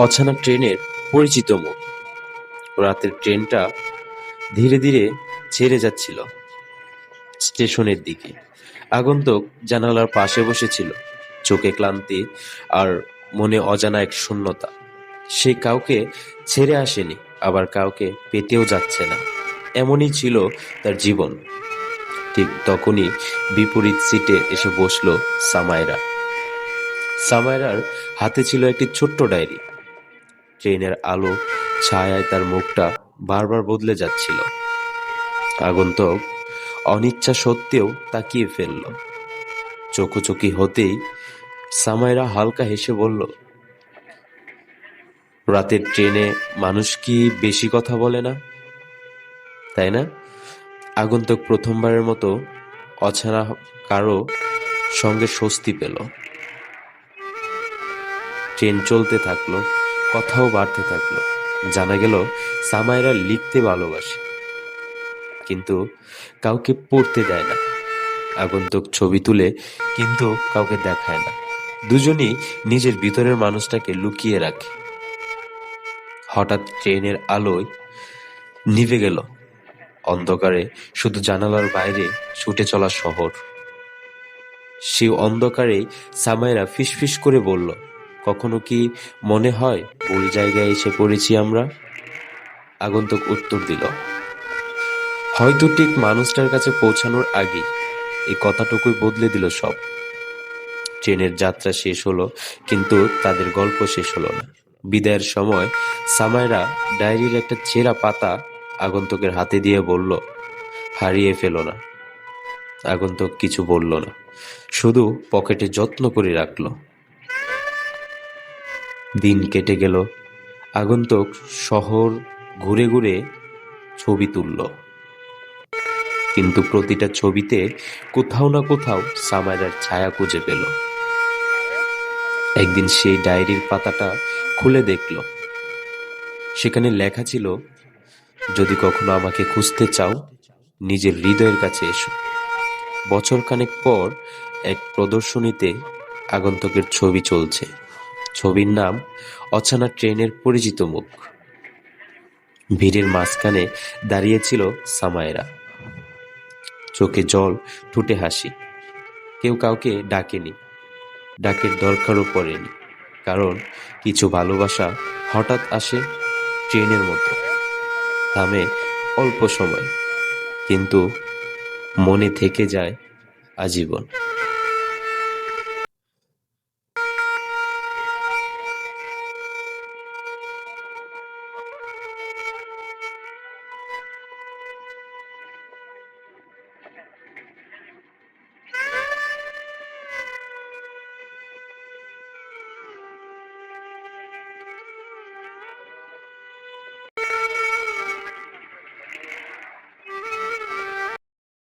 অচেনা ট্রেনের পরিচিত মুখ। রাতের ট্রেনটা ধীরে ধীরে ছেড়ে যাচ্ছিল স্টেশনের দিকে। আগন্তুক জানালার পাশে বসেছিল, চোখে ক্লান্তি আর মনে অজানা এক শূন্যতা। সে কাউকে ছেড়ে আসেনি, আবার কাউকে পেতেও যাচ্ছে না। এমনই ছিল তার জীবন। ঠিক তখনই বিপরীত সিটে এসে বসল সামায়রা। সামায়রার হাতে ছিল একটি ছোট্ট ডায়েরি। ট্রেনের আলো ছায়ায় তার মুখটা বারবার বদলে যাচ্ছিল। আগন্তুক অনিচ্ছা সত্ত্বেও তাকিয়ে ফেলল। চোখোচোখি হতেই সামায়রা হালকা হেসে বলল, রাতের ট্রেনে মানুষ কি বেশি কথা বলে না, তাই না? আগন্তুক প্রথমবারের মতো অচেনা কারো সঙ্গে স্বস্তি পেল। ট্রেন চলতে থাকলো, কথাও বাড়তে থাকলো। জানা গেল সামায়রা লিখতে ভালোবাসে, কিন্তু কাউকে পড়তে দেয় না। আগন্তুক ছবি তুলে, কিন্তু কাউকে দেখায় না। দুজনই নিজের ভিতরের মানুষটাকে লুকিয়ে রাখে। হঠাৎ ট্রেনের আলোয় নিভে গেল। অন্ধকারে শুধু জানালার বাইরে ছুটে চলা শহর। সেই অন্ধকারেই সামায়রা ফিসফিস করে বলল, কখনো কি মনে হয় ভুল জায়গায় এসে পড়েছি আমরা? আগন্তুক উত্তর দিল, হয়তো ঠিক মানুষটার কাছে পৌঁছানোর আগেই। এই কথাটুকুই বদলে দিল সব। ট্রেনের যাত্রা শেষ হলো, কিন্তু তাদের গল্প শেষ হলো না। বিদায়ের সময় সামায়রা ডায়েরির একটা ছেঁড়া পাতা আগন্তুকের হাতে দিয়ে বলল, হারিয়ে ফেলো না। আগন্তুক কিছু বলল না, শুধু পকেটে যত্ন করে রাখল। দিন কেটে গেল। আগন্তুক শহর ঘুরে ঘুরে ছবি তুলল, কিন্তু প্রতিটা ছবিতে কোথাও না কোথাও সামায়রার ছায়া খুঁজে পেল। একদিন সেই ডায়েরির পাতাটা খুলে দেখল, সেখানে লেখা ছিল, যদি কখনো আমাকে খুঁজতে চাও, নিজের হৃদয়ের কাছে এসো। বছরখানেক পর এক প্রদর্শনীতে আগন্তুকের ছবি চলছে। ছবির নাম অচেনা ট্রেনের পরিচিত মুখ। ভিড়ের মাঝখানে দাঁড়িয়েছিল সামায়রা, চোখে জল, ঠোঁটে হাসি। কেউ কাউকে ডাকেনি, ডাকের দরকারও পড়েনি, কারণ কিছু ভালোবাসা হঠাৎ আসে ট্রেনের মতো, থামে অল্প সময়, কিন্তু মনে থেকে যায় আজীবন।